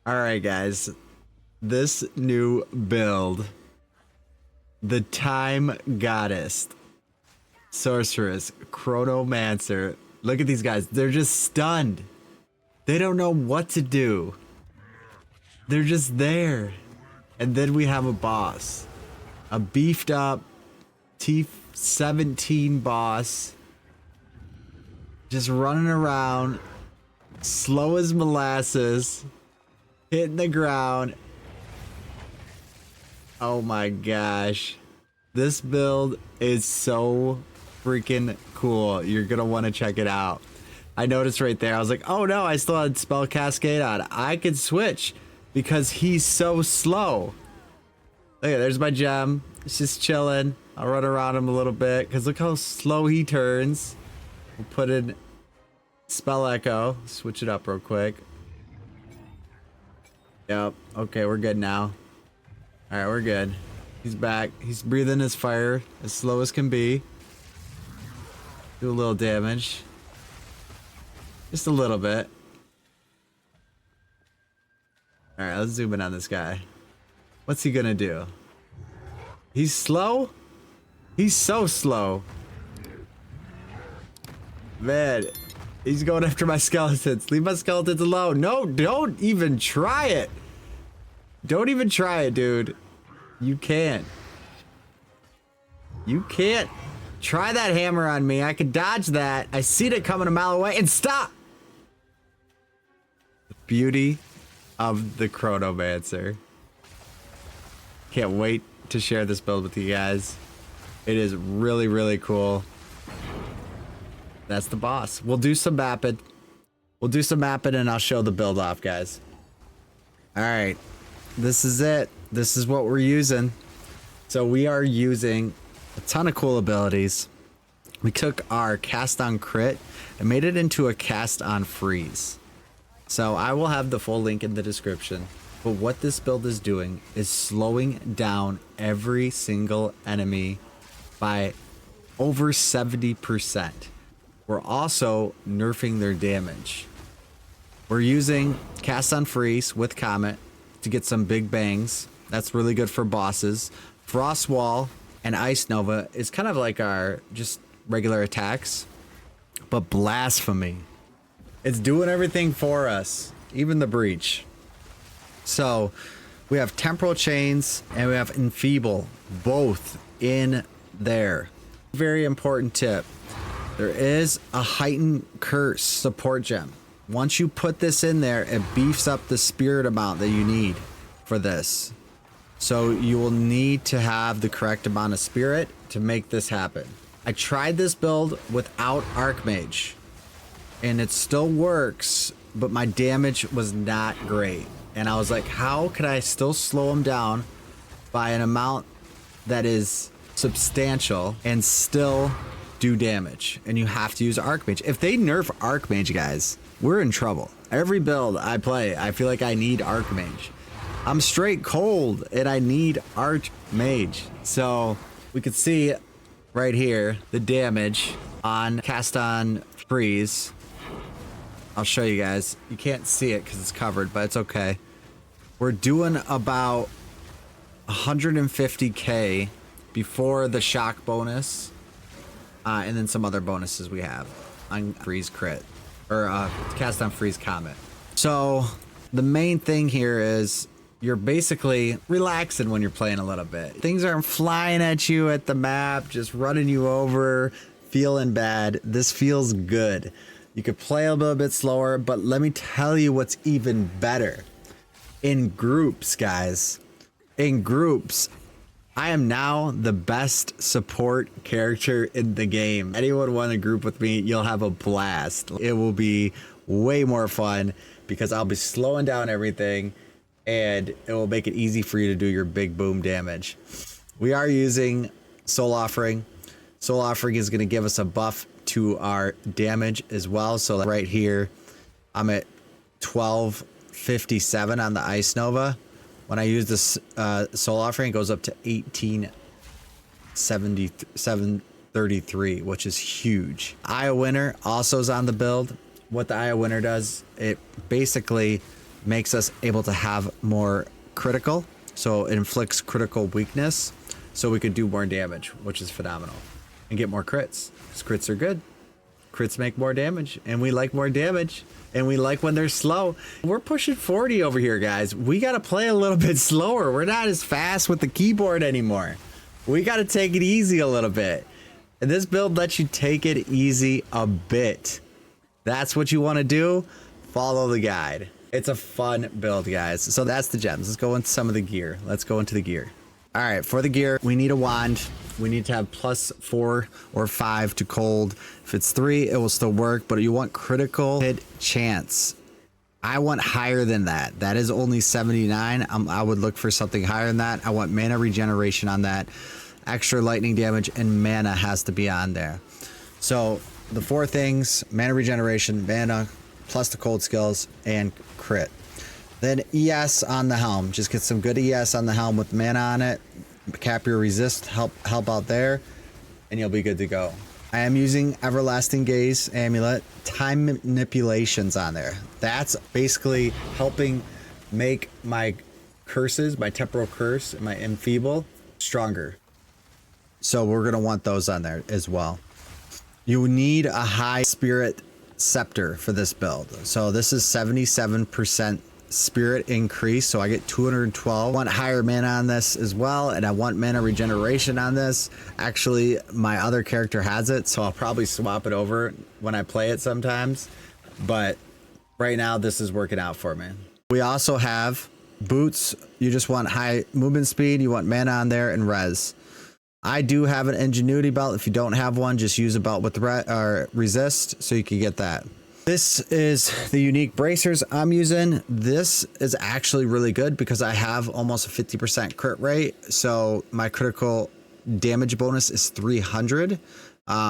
All right, guys. This new build, the Time Goddess, Sorceress, Chronomancer. Look at these guys. They're just stunned. They don't know what to do. They're just there. And then we have a boss. A beefed up T17 boss. Just running around. Slow as molasses. Hitting the ground. Oh my gosh. This build is so freaking cool. You're gonna want to check it out. I noticed right there, I was like, oh no, I still had Spell Cascade on. I could switch because he's so slow. Look at, there's my gem. It's just chilling. I'll run around him a little bit because look how slow he turns. We'll put in Spell Echo. Switch it up real quick. Yep. Okay, we're good now. All right, we're good. He's back. He's breathing his fire as slow as can be. Do a little damage. Just a little bit. All right, let's zoom in on this guy. What's he gonna do? He's slow? He's so slow. Man, he's going after my skeletons. Leave my skeletons alone. No, don't even try it. Don't even try it, dude. You can't. You can't try that hammer on me. I could dodge that. I seen it coming a mile away and stop. The beauty of the Chronomancer. Can't wait to share this build with you guys. It is really, really cool. That's the boss. We'll do some mapping. We'll do some mapping and I'll show the build off, guys. All right. This is it. This is what we're using. So we are using a ton of cool abilities. We took our cast on crit and made it into a cast on freeze. So I will have the full link in the description. But what this build is doing is slowing down every single enemy by over 70%. We're also nerfing their damage. We're using cast on freeze with Comet to get some big bangs. That's really good for bosses. Frost Wall and Ice Nova is kind of like our just regular attacks, but Blasphemy, it's doing everything for us, even the breach. So we have Temporal Chains and we have Enfeeble, both in there. Very important tip. There is a Heightened Curse support gem. Once you put this in there, it beefs up the spirit amount that you need for this. So you will need to have the correct amount of spirit to make this happen. I tried this build without Archmage and it still works, but my damage was not great. And I was like, how can I still slow him down by an amount that is substantial and still do damage? And you have to use Archmage. If they nerf Archmage, guys, we're in trouble. Every build I play, I feel like I need Archmage. I'm straight cold and I need Archmage. So we could see right here the damage on cast on freeze. I'll show you guys. You can't see it because it's covered, but it's okay. We're doing about 150k before the shock bonus, and then some other bonuses we have on freeze crit or cast on freeze comet. So the main thing here is you're basically relaxing when you're playing a little bit. Things aren't flying at you at the map, just running you over, feeling bad. This feels good. You could play a little bit slower, but let me tell you what's even better. In groups, guys, in groups, I am now the best support character in the game. Anyone want to group with me, you'll have a blast. It will be way more fun because I'll be slowing down everything and it will make it easy for you to do your big boom damage. We are using Soul Offering. Soul Offering is going to give us a buff to our damage as well. So right here, I'm at 1257 on the Ice Nova. When I use this Soul Offering, it goes up to 1877.33, which is huge. Eye of Winter also is on the build. What the Eye of Winter does, it basically makes us able to have more critical. So it inflicts critical weakness. So we could do more damage, which is phenomenal. And get more crits. Because crits are good. Crits make more damage. And we like more damage. And we like when they're slow. We're pushing 40 over here, guys. We got to play a little bit slower. We're not as fast with the keyboard anymore. We got to take it easy a little bit. And this build lets you take it easy a bit. That's what you want to do. Follow the guide. It's a fun build, guys. So that's the gems. Let's go into some of the gear. Let's go into the gear. All right, for the gear, we need a wand. We need to have +4 or 5 to cold. If it's 3, it will still work, but you want critical hit chance. I want higher than that. That is only 79. I would look for something higher than that. I want mana regeneration on that. Extra lightning damage and mana has to be on there. So the 4 things: mana regeneration, mana, plus the cold skills, and crit. Then ES on the helm. Just get some good ES on the helm with mana on it. Cap your resist, help out there, and you'll be good to go. I am using Everlasting Gaze Amulet. Time manipulations on there. That's basically helping make my curses, my temporal curse, and my enfeeble stronger. So we're going to want those on there as well. You need a high spirit scepter for this build. So this is 77% spirit increase, so I get 212. I want higher mana on this as well, and I want mana regeneration on this. Actually, my other character has it, so I'll probably swap it over when I play it sometimes, but right now this is working out for me. We also have boots. You just want high movement speed, you want mana on there, and res. I do have an ingenuity belt. If you don't have one, just use a belt with resist so you can get that. This is the unique bracers I'm using. This is actually really good because I have almost a 50% crit rate. So my critical damage bonus is 300.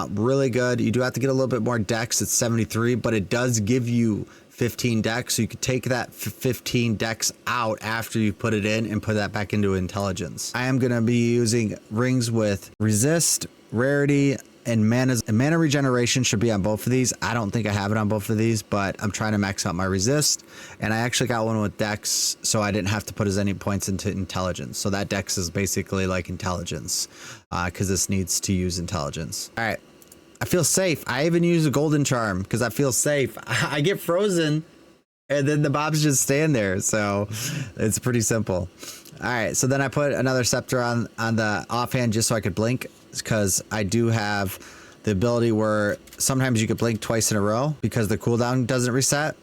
Really good. You do have to get a little bit more dex. It's 73, but it does give you 15 dex. So you could take that 15 dex out after you put it in and put that back into intelligence. I am going to be using rings with resist, rarity, and mana regeneration should be on both of these. I don't think I have it on both of these, but I'm trying to max out my resist. And I actually got one with dex, so I didn't have to put as many points into intelligence. So that dex is basically like intelligence, because this needs to use intelligence. All right, I feel safe. I even use a golden charm because I feel safe. I get frozen and then the mobs just stand there. So it's pretty simple. All right, so then I put another scepter on the offhand just so I could blink, because I do have the ability where sometimes you could blink twice in a row because the cooldown doesn't reset.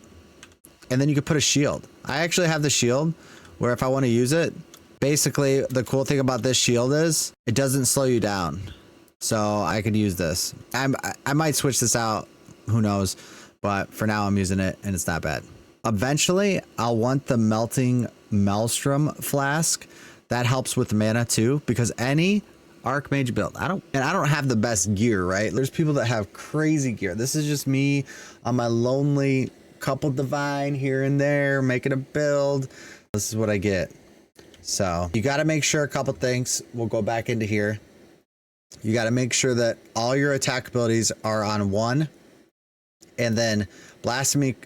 And then you could put a shield. I actually have the shield where if I want to use it, basically the cool thing about this shield is it doesn't slow you down. So I could use this. I might switch this out, who knows, but for now I'm using it and it's not bad. Eventually I'll want the melting maelstrom flask. That helps with mana too, because any Archmage build, I don't have the best gear, right? There's people that have crazy gear. This is just me on my lonely couple divine here and there making a build. This is what I get. So you got to make sure a couple things. We'll go back into here. You got to make sure that all your attack abilities are on 1, and then blasphemy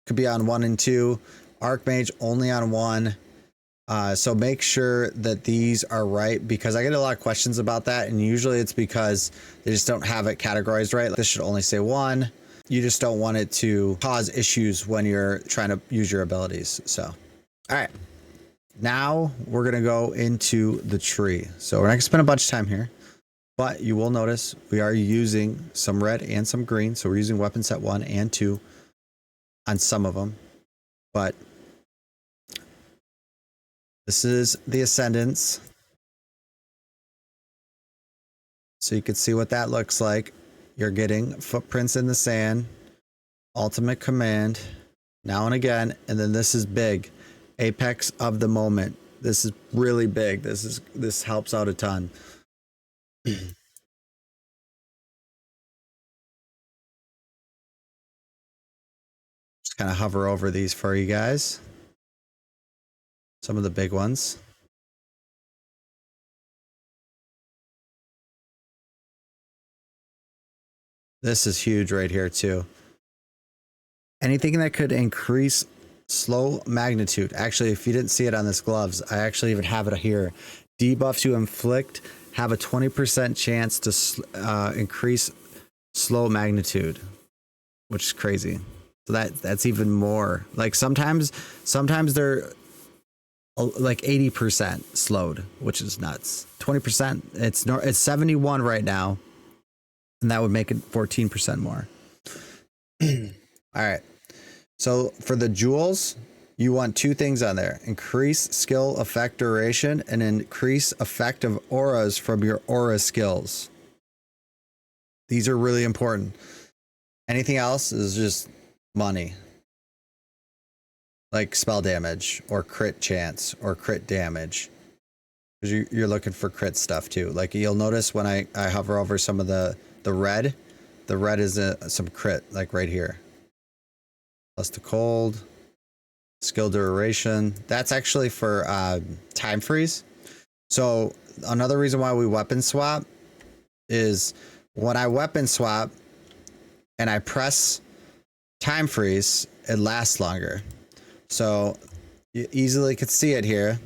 could be on 1 and 2. Archmage only on 1. So make sure that these are right, because I get a lot of questions about that, and usually it's because they just don't have it categorized right. This should only say 1. You just don't want it to cause issues when you're trying to use your abilities. So, all right, now we're going to go into the tree. So we're not going to spend a bunch of time here, but you will notice we are using some red and some green. So we're using weapon set 1 and 2 on some of them, but this is the Ascendance. So you can see what that looks like. You're getting footprints in the sand, ultimate command, now and again, and then this is big, apex of the moment. This is really big. This helps out a ton. Just kind of hover over these for you guys. Some of the big ones. This is huge right here too. Anything that could increase slow magnitude. Actually, if you didn't see it on this gloves, I actually even have it here. Debuffs you inflict have a 20% chance to increase slow magnitude, which is crazy. So that's even more. Like sometimes they're like 80% slowed, which is nuts. 20%. It's 71 right now, and that would make it 14% more. All right. So for the jewels, you want two things on there: increase skill effect duration and increase effect of auras from your aura skills. These are really important. Anything else is just money, like spell damage or crit chance or crit damage, because you're looking for crit stuff too. Like you'll notice when I hover over some of the red is some crit, like right here. Plus the cold, skill duration. That's actually for time freeze. So another reason why we weapon swap is when I weapon swap and I press time freeze, it lasts longer. So you easily could see it here.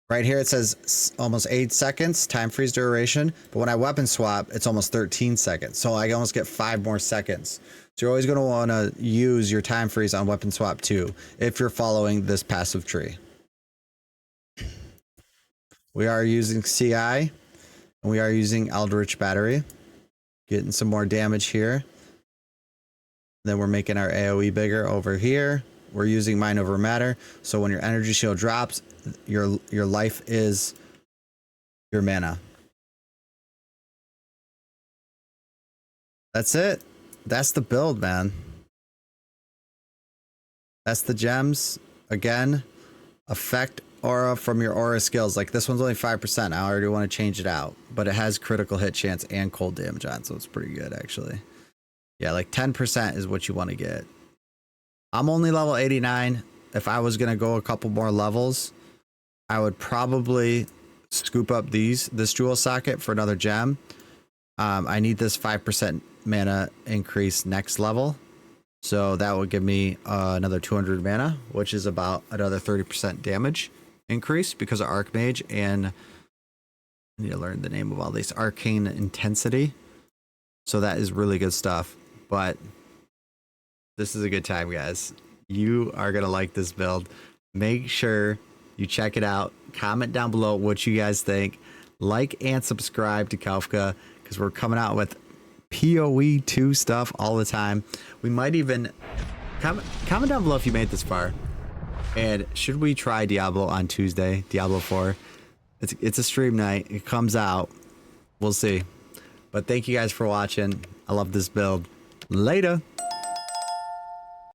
Right here it says almost 8 seconds time freeze duration, but when I weapon swap, it's almost 13 seconds. So I almost get 5 more seconds. So you're always going to want to use your time freeze on weapon swap too, if you're following this passive tree. We are using CI, and we are using Eldritch Battery. Getting some more damage here. Then we're making our AoE bigger over here. We're using Mind Over Matter. So when your energy shield drops, your life is your mana. That's it. That's the build, man. That's the gems. Again, affect aura from your aura skills. Like this one's only 5%. I already want to change it out, but it has critical hit chance and cold damage on, so it's pretty good actually. Yeah, like 10% is what you want to get. I'm only level 89. If I was gonna go a couple more levels, I would probably scoop up this jewel socket for another gem. I need this 5% mana increase next level. So that would give me another 200 mana, which is about another 30% damage increase because of Archmage, and I need to learn the name of all these. Arcane Intensity. So that is really good stuff. But this is a good time, guys. You are going to like this build. Make sure you check it out. Comment down below what you guys think. Like and subscribe to Kafka, because we're coming out with PoE 2 stuff all the time. We might even comment down below if you made this far. And should we try Diablo on Tuesday? Diablo 4. It's a stream night. It comes out. We'll see. But thank you guys for watching. I love this build. Later.